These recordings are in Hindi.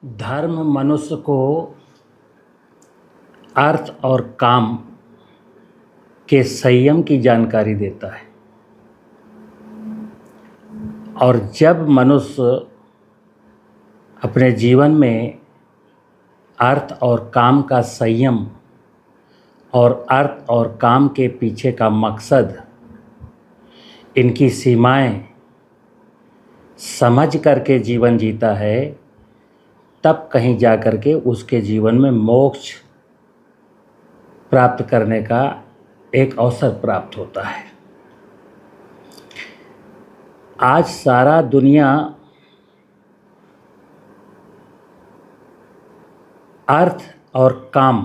धर्म मनुष्य को अर्थ और काम के संयम की जानकारी देता है। और जब मनुष्य अपने जीवन में अर्थ और काम का संयम और अर्थ और काम के पीछे का मकसद, इनकी सीमाएं समझ करके जीवन जीता है, तब कहीं जा कर के उसके जीवन में मोक्ष प्राप्त करने का एक अवसर प्राप्त होता है। आज सारा दुनिया अर्थ और काम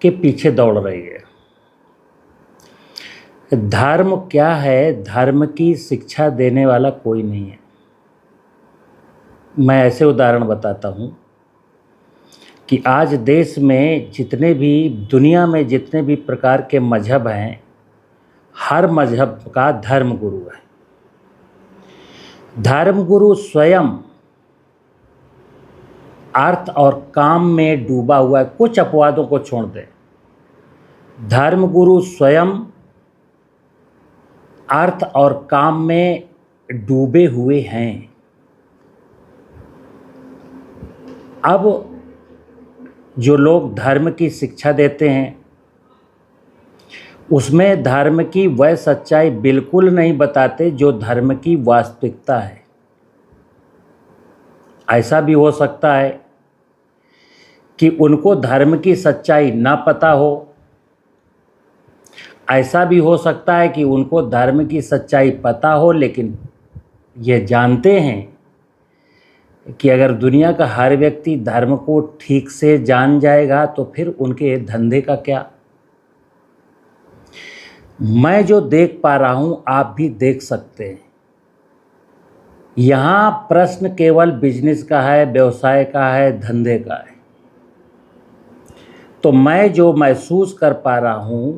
के पीछे दौड़ रही है। धर्म क्या है? धर्म की शिक्षा देने वाला कोई नहीं है। मैं ऐसे उदाहरण बताता हूँ कि आज देश में जितने भी, दुनिया में जितने भी प्रकार के मजहब हैं, हर मजहब का धर्म गुरु है। धर्म गुरु स्वयं अर्थ और काम में डूबा हुआ है। कुछ अपवादों को छोड़ दें, धर्म गुरु स्वयं अर्थ और काम में डूबे हुए हैं। अब जो लोग धर्म की शिक्षा देते हैं, उसमें धर्म की वह सच्चाई बिल्कुल नहीं बताते जो धर्म की वास्तविकता है। ऐसा भी हो सकता है कि उनको धर्म की सच्चाई ना पता हो। ऐसा भी हो सकता है कि उनको धर्म की सच्चाई पता हो, लेकिन ये जानते हैं कि अगर दुनिया का हर व्यक्ति धर्म को ठीक से जान जाएगा तो फिर उनके धंधे का क्या। मैं जो देख पा रहा हूं, आप भी देख सकते हैं। यहाँ प्रश्न केवल बिजनेस का है, व्यवसाय का है, धंधे का है। तो मैं जो महसूस कर पा रहा हूं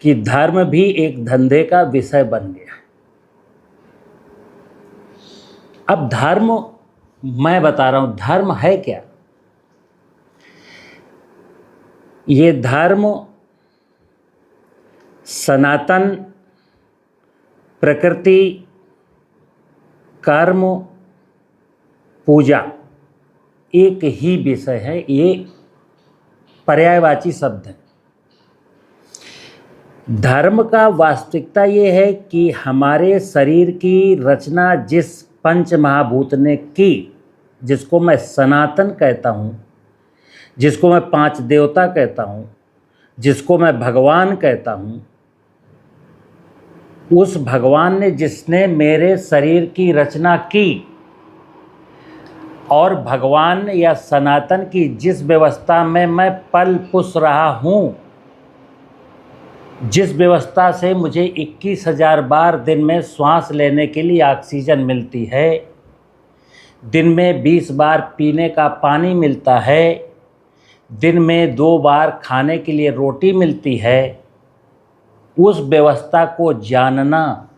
कि धर्म भी एक धंधे का विषय बन गया। अब धर्म, मैं बता रहा हूं धर्म है क्या। ये धर्म सनातन, प्रकृति, कर्म, पूजा एक ही विषय है। ये पर्यायवाची शब्द है। धर्म का वास्तविकता ये है कि हमारे शरीर की रचना जिस पंच महाभूत ने की, जिसको मैं सनातन कहता हूँ, जिसको मैं पांच देवता कहता हूँ, जिसको मैं भगवान कहता हूँ, उस भगवान ने, जिसने मेरे शरीर की रचना की, और भगवान या सनातन की जिस व्यवस्था में मैं पल पुस रहा हूँ, जिस व्यवस्था से मुझे 21,000 बार दिन में श्वास लेने के लिए ऑक्सीजन मिलती है, दिन में 20 बार पीने का पानी मिलता है, दिन में 2 बार खाने के लिए रोटी मिलती है, उस व्यवस्था को जानना,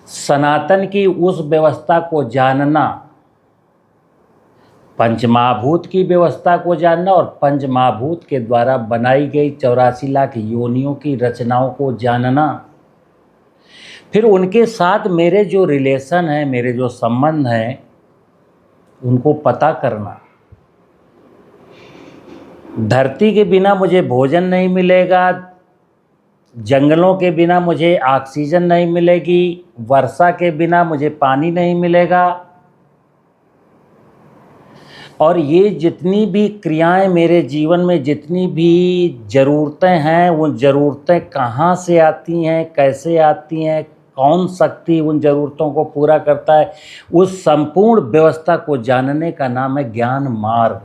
सनातन की उस व्यवस्था को जानना, पंचमहाभूत की व्यवस्था को जानना और पंचमहाभूत के द्वारा बनाई गई 84 लाख योनियों की रचनाओं को जानना, फिर उनके साथ मेरे जो रिलेशन है, मेरे जो संबंध हैं, उनको पता करना। धरती के बिना मुझे भोजन नहीं मिलेगा, जंगलों के बिना मुझे ऑक्सीजन नहीं मिलेगी, वर्षा के बिना मुझे पानी नहीं मिलेगा। और ये जितनी भी क्रियाएं मेरे जीवन में, जितनी भी ज़रूरतें हैं, वो ज़रूरतें कहाँ से आती हैं, कैसे आती हैं, कौन शक्ति उन ज़रूरतों को पूरा करता है, उस संपूर्ण व्यवस्था को जानने का नाम है ज्ञान मार्ग।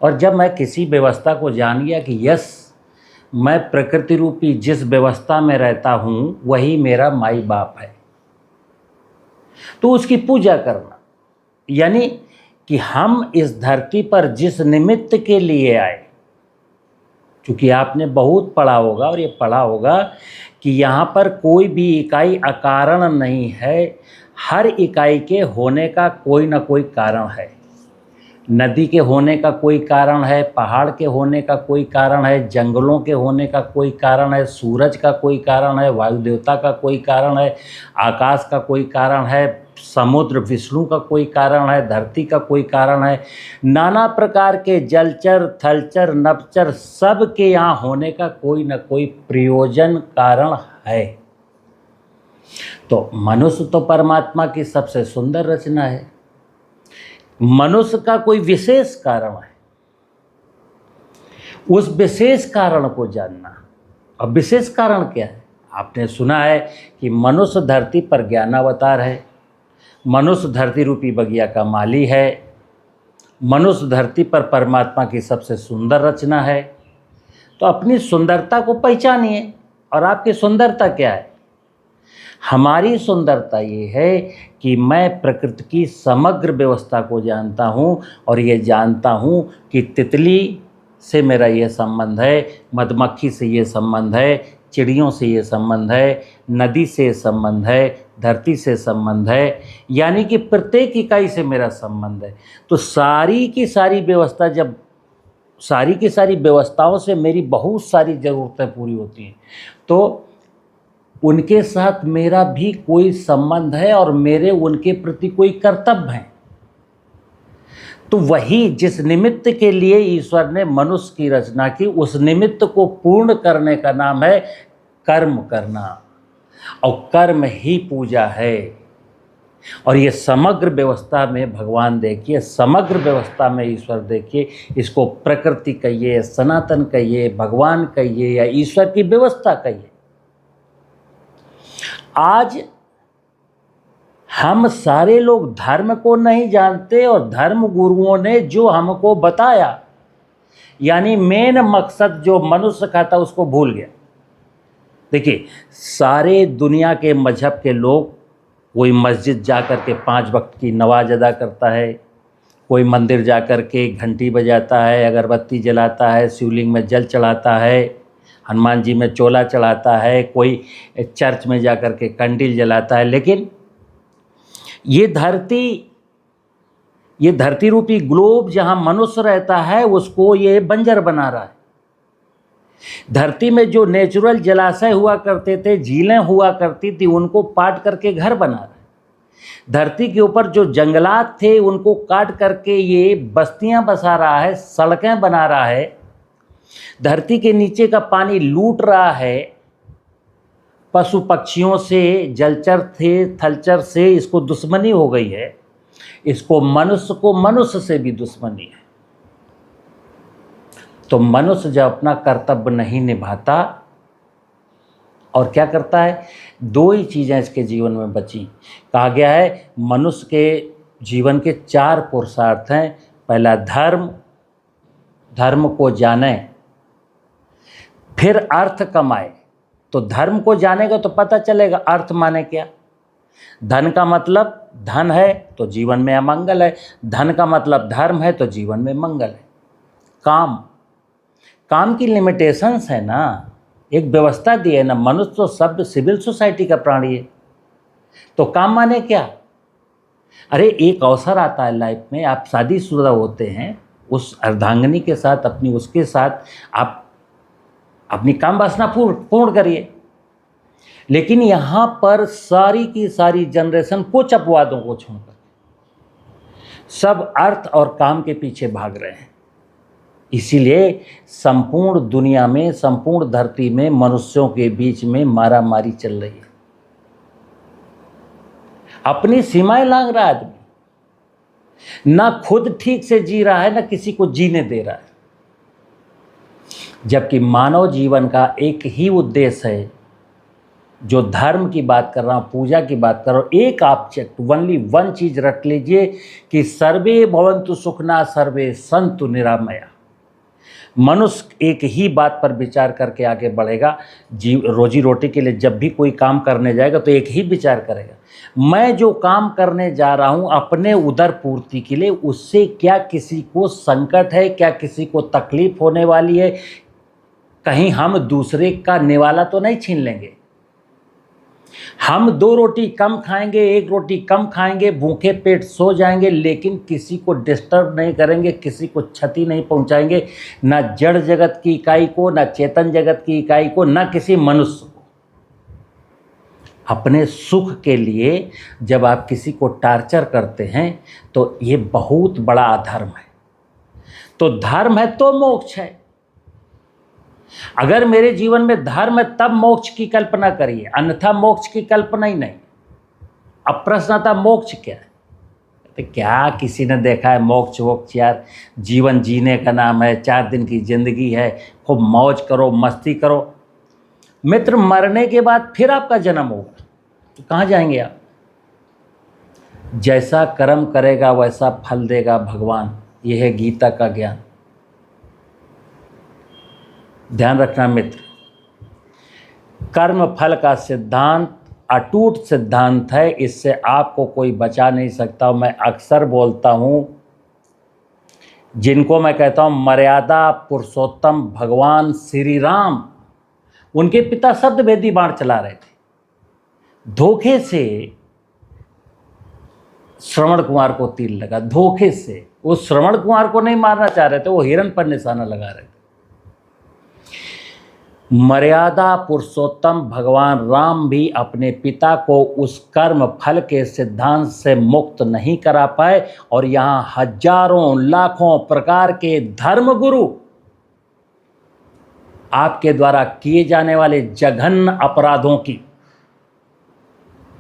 और जब मैं किसी व्यवस्था को जान गया कि यस, मैं प्रकृति रूपी जिस व्यवस्था में रहता हूँ वही मेरा माई बाप है, तो उसकी पूजा करना, यानी कि हम इस धरती पर जिस निमित्त के लिए आए, क्योंकि आपने बहुत पढ़ा होगा और ये पढ़ा होगा कि यहाँ पर कोई भी इकाई अकारण नहीं है। हर इकाई के होने का कोई ना कोई कारण है। नदी के होने का कोई कारण है, पहाड़ के होने का कोई कारण है, जंगलों के होने का कोई कारण है, सूरज का कोई कारण है, वायु देवता का कोई कारण है, आकाश का कोई कारण है, समुद्र विष्णु का कोई कारण है, धरती का कोई कारण है, नाना प्रकार के जलचर थलचर नभचर सब के यहाँ होने का कोई ना कोई प्रयोजन कारण है। तो मनुष्य तो परमात्मा की सबसे सुंदर रचना है। मनुष्य का कोई विशेष कारण है, उस विशेष कारण को जानना। अब विशेष कारण क्या है? आपने सुना है कि मनुष्य धरती पर ज्ञानावतार है, मनुष्य धरती रूपी बगिया का माली है, मनुष्य धरती पर परमात्मा की सबसे सुंदर रचना है। तो अपनी सुंदरता को पहचानिए। और आपकी सुंदरता क्या है? हमारी सुंदरता ये है कि मैं प्रकृति की समग्र व्यवस्था को जानता हूँ और ये जानता हूँ कि तितली से मेरा ये संबंध है, मधुमक्खी से ये संबंध है, चिड़ियों से ये संबंध है, नदी से संबंध है, धरती से संबंध है, यानी कि प्रत्येक इकाई से मेरा संबंध है। तो सारी की सारी व्यवस्था, जब सारी की सारी व्यवस्थाओं से मेरी बहुत सारी ज़रूरतें पूरी होती हैं, तो उनके साथ मेरा भी कोई संबंध है और मेरे उनके प्रति कोई कर्तव्य है। तो वही जिस निमित्त के लिए ईश्वर ने मनुष्य की रचना की, उस निमित्त को पूर्ण करने का नाम है कर्म करना, और कर्म ही पूजा है। और ये समग्र व्यवस्था में भगवान देखिए, समग्र व्यवस्था में ईश्वर देखिए, इसको प्रकृति कहिए, सनातन कहिए, भगवान कहिए या ईश्वर की व्यवस्था कहिए। आज हम सारे लोग धर्म को नहीं जानते और धर्म गुरुओं ने जो हमको बताया, यानी मेन मकसद जो मनुष्य का था उसको भूल गया। देखिए, सारे दुनिया के मजहब के लोग, कोई मस्जिद जाकर के 5 वक्त की नमाज अदा करता है, कोई मंदिर जाकर के घंटी बजाता है, अगरबत्ती जलाता है, शिवलिंग में जल चढ़ाता है, हनुमान जी में चोला चढ़ाता है, कोई चर्च में जाकर के कंडील जलाता है। लेकिन ये धरती रूपी ग्लोब जहाँ मनुष्य रहता है उसको ये बंजर बना रहा है। धरती में जो नेचुरल जलाशय हुआ करते थे, झीलें हुआ करती थी, उनको पाट करके घर बना रहा है। धरती के ऊपर जो जंगलात थे उनको काट करके ये बस्तियां बसा रहा है, सड़कें बना रहा है। धरती के नीचे का पानी लूट रहा है, पशु पक्षियों से, जलचर थे थलचर से इसको दुश्मनी हो गई है। इसको मनुष्य से भी दुश्मनी है। तो मनुष्य जब अपना कर्तव्य नहीं निभाता और क्या करता है, 2 ही चीज़ें इसके जीवन में बची। कहा गया है मनुष्य के जीवन के 4 पुरुषार्थ हैं। पहला धर्म को जाने, फिर अर्थ कमाए। तो धर्म को जानेगा तो पता चलेगा अर्थ माने क्या। धन का मतलब धन है तो जीवन में अमंगल है, धन का मतलब धर्म है तो जीवन में मंगल है। काम की लिमिटेशंस है ना, एक व्यवस्था दी है ना। मनुष्य तो सब सिविल सोसाइटी का प्राणी है। तो काम माने क्या? अरे एक अवसर आता है लाइफ में, आप शादीशुदा होते हैं, उस अर्धांगिनी के साथ उसके साथ आप अपनी काम वासना पूर्ण करिए। लेकिन यहाँ पर सारी की सारी जनरेशन कुछ अपवादों को छोड़कर सब अर्थ और काम के पीछे भाग रहे हैं। इसीलिए संपूर्ण दुनिया में, संपूर्ण धरती में मनुष्यों के बीच में मारामारी चल रही है। अपनी सीमाएं लांघ रहा है आदमी, ना खुद ठीक से जी रहा है, ना किसी को जीने दे रहा है। जबकि मानव जीवन का एक ही उद्देश्य है, जो धर्म की बात कर रहा हूँ, पूजा की बात कर रहा हूँ, एक ऑब्जेक्ट, ओनली वन चीज रट लीजिए कि सर्वे भवन्तु सुखना सर्वे सन्तु निरामया। मनुष्य एक ही बात पर विचार करके आगे बढ़ेगा। रोजी रोटी के लिए जब भी कोई काम करने जाएगा तो एक ही विचार करेगा, मैं जो काम करने जा रहा हूँ अपने उदर पूर्ति के लिए, उससे क्या किसी को संकट है, क्या किसी को तकलीफ होने वाली है, कहीं हम दूसरे का निवाला तो नहीं छीन लेंगे। हम 2 रोटी कम खाएंगे, 1 रोटी कम खाएंगे, भूखे पेट सो जाएंगे, लेकिन किसी को डिस्टर्ब नहीं करेंगे, किसी को क्षति नहीं पहुंचाएंगे, ना जड़ जगत की इकाई को, ना चेतन जगत की इकाई को, ना किसी मनुष्य को। अपने सुख के लिए जब आप किसी को टार्चर करते हैं तो ये बहुत बड़ा अधर्म है। तो धर्म है तो मोक्ष है। अगर मेरे जीवन में धर्म है तब मोक्ष की कल्पना करिए, अन्यथा मोक्ष की कल्पना ही नहीं। अब प्रश्न आता मोक्ष क्या है? तो क्या किसी ने देखा है मोक्ष वोक्ष? यार जीवन जीने का नाम है, 4 दिन की जिंदगी है, खूब मौज करो, मस्ती करो। मित्र, मरने के बाद फिर आपका जन्म होगा, तो कहाँ जाएंगे आप? जैसा कर्म करेगा वैसा फल देगा भगवान, यह है गीता का ज्ञान। ध्यान रखना मित्र, कर्म फल का सिद्धांत अटूट सिद्धांत है, इससे आपको कोई बचा नहीं सकता। मैं अक्सर बोलता हूं, जिनको मैं कहता हूं मर्यादा पुरुषोत्तम भगवान श्री राम, उनके पिता शब्दभेदी बाण चला रहे थे, धोखे से श्रवण कुमार को तीर लगा, धोखे से। वो श्रवण कुमार को नहीं मारना चाह रहे थे, वो हिरण पर निशाना लगा रहे थे। मर्यादा पुरुषोत्तम भगवान राम भी अपने पिता को उस कर्म फल के सिद्धांत से मुक्त नहीं करा पाए, और यहाँ हजारों लाखों प्रकार के धर्म गुरु आपके द्वारा किए जाने वाले जघन्य अपराधों की,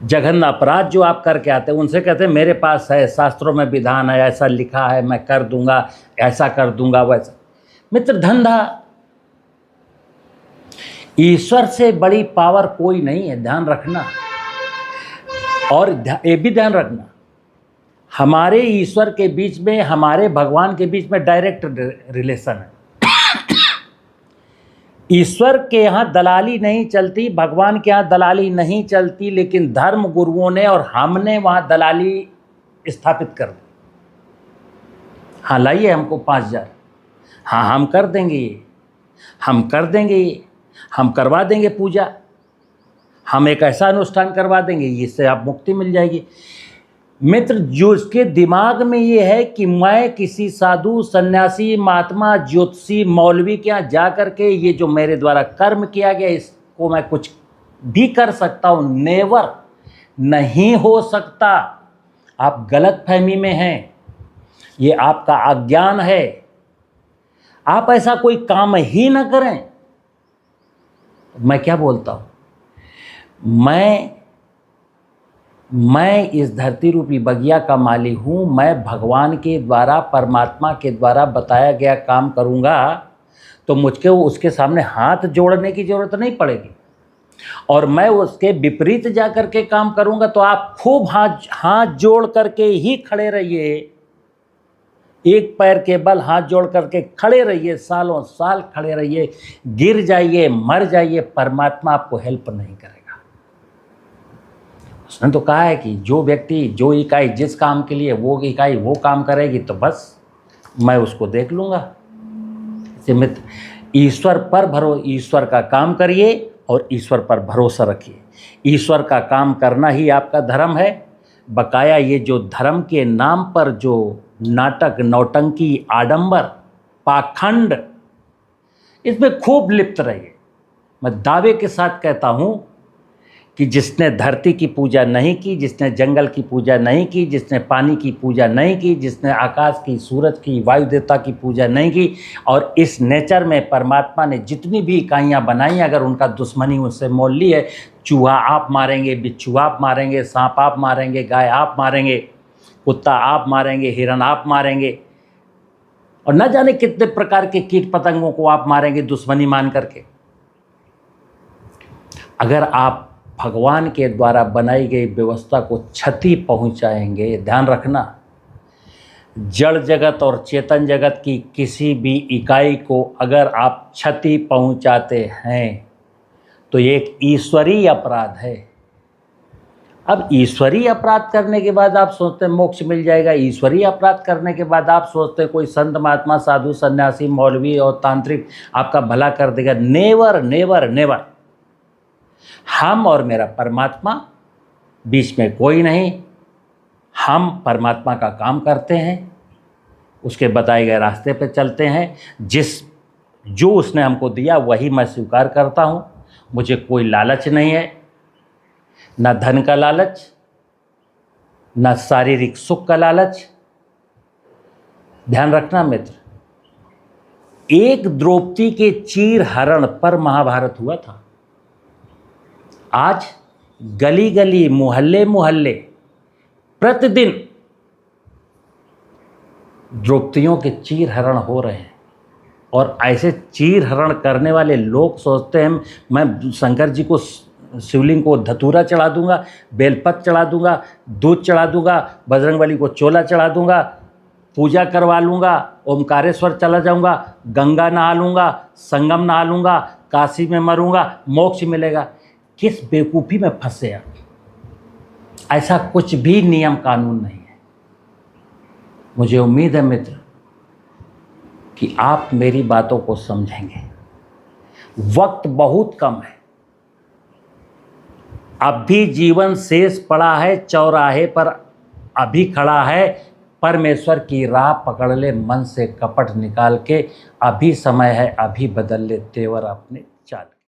जघन्य अपराध जो आप करके आते हैं, उनसे कहते हैं मेरे पास है, शास्त्रों में विधान है, ऐसा लिखा है, मैं कर दूंगा, ऐसा कर दूंगा, वैसा। मित्र, धंधा। ईश्वर से बड़ी पावर कोई नहीं है, ध्यान रखना। और ये भी ध्यान रखना, हमारे ईश्वर के बीच में, हमारे भगवान के बीच में डायरेक्ट रिलेशन है। ईश्वर के यहाँ दलाली नहीं चलती, भगवान के यहाँ दलाली नहीं चलती, लेकिन धर्म गुरुओं ने और हमने वहाँ दलाली स्थापित कर दी। हाँ लाइए हमको 5,000, हाँ हम कर देंगे ये, हम कर देंगे ये, हम करवा देंगे पूजा, हम एक ऐसा अनुष्ठान करवा देंगे, इससे आप मुक्ति मिल जाएगी। मित्र, जो इसके दिमाग में ये है कि मैं किसी साधु, सन्यासी, महात्मा, ज्योतिषी, मौलवी के यहाँ जा कर के ये जो मेरे द्वारा कर्म किया गया इसको मैं कुछ भी कर सकता हूँ, नेवर, नहीं हो सकता। आप गलत फहमी में हैं, ये आपका अज्ञान है। आप ऐसा कोई काम ही ना करें। मैं क्या बोलता हूँ, मैं इस धरती रूपी बगिया का माली हूँ। मैं भगवान के द्वारा, परमात्मा के द्वारा बताया गया काम करूँगा तो मुझको उसके सामने हाथ जोड़ने की ज़रूरत नहीं पड़ेगी, और मैं उसके विपरीत जा कर के काम करूँगा तो आप खूब हाथ जोड़ करके ही खड़े रहिए, एक पैर के बल हाथ जोड़ करके खड़े रहिए, सालों साल खड़े रहिए, गिर जाइए, मर जाइए, परमात्मा आपको हेल्प नहीं करेगा। उसने तो कहा है कि जो व्यक्ति, जो इकाई जिस काम के लिए वो इकाई वो काम करेगी तो बस मैं उसको देख लूँगा। इसे मित्र, ईश्वर का काम करिए और ईश्वर पर भरोसा रखिए। ईश्वर का काम करना ही आपका धर्म है। बकाया ये जो धर्म के नाम पर जो नाटक, नौटंकी, आडंबर, पाखंड, इसमें खूब लिप्त रहिए। मैं दावे के साथ कहता हूँ कि जिसने धरती की पूजा नहीं की, जिसने जंगल की पूजा नहीं की, जिसने पानी की पूजा नहीं की, जिसने आकाश की, सूरज की, वायु देवता की पूजा नहीं की, और इस नेचर में परमात्मा ने जितनी भी इकाइयाँ बनाई, अगर उनका दुश्मनी उससे मोल ली है, चूहा आप मारेंगे, बिच्छू आप मारेंगे, सांप आप मारेंगे, गाय आप मारेंगे, कुत्ता आप मारेंगे, हिरन आप मारेंगे, और न जाने कितने प्रकार के कीट पतंगों को आप मारेंगे दुश्मनी मान करके। अगर आप भगवान के द्वारा बनाई गई व्यवस्था को क्षति पहुंचाएंगे, ध्यान रखना, जड़ जगत और चेतन जगत की किसी भी इकाई को अगर आप क्षति पहुंचाते हैं तो ये एक ईश्वरीय अपराध है। अब ईश्वरीय अपराध करने के बाद आप सोचते हैं मोक्ष मिल जाएगा, ईश्वरीय अपराध करने के बाद आप सोचते हैं कोई संत, महात्मा, साधु, सन्यासी, मौलवी और तांत्रिक आपका भला कर देगा। Never never never. हम और मेरा परमात्मा, बीच में कोई नहीं। हम परमात्मा का काम करते हैं, उसके बताए गए रास्ते पे चलते हैं। जो उसने हमको दिया वही मैं स्वीकार करता हूँ। मुझे कोई लालच नहीं है, न धन का लालच, न शारीरिक सुख का लालच। ध्यान रखना मित्र, एक द्रौपदी के चीर हरण पर महाभारत हुआ था। आज गली गली, मोहल्ले मोहल्ले प्रतिदिन द्रौपदियों के चीर हरण हो रहे हैं। और ऐसे चीर हरण करने वाले लोग सोचते हैं मैं शंकर जी को, शिवलिंग को धतूरा चढ़ा दूंगा, बेलपत्र चढ़ा दूंगा, दूध चढ़ा दूंगा, बजरंगबली को चोला चढ़ा दूंगा, पूजा करवा लूँगा, ओमकारेश्वर चला जाऊँगा, गंगा नहा लूँगा, संगम नहा लूँगा, काशी में मरूँगा, मोक्ष मिलेगा। किस बेवकूफ़ी में फंसे आप। ऐसा कुछ भी नियम कानून नहीं है। मुझे उम्मीद है मित्र कि आप मेरी बातों को समझेंगे। वक्त बहुत कम है, अब भी जीवन शेष पड़ा है, चौराहे पर अभी खड़ा है। परमेश्वर की राह पकड़ ले, मन से कपट निकाल के। अभी समय है, अभी बदल ले तेवर अपने चाल।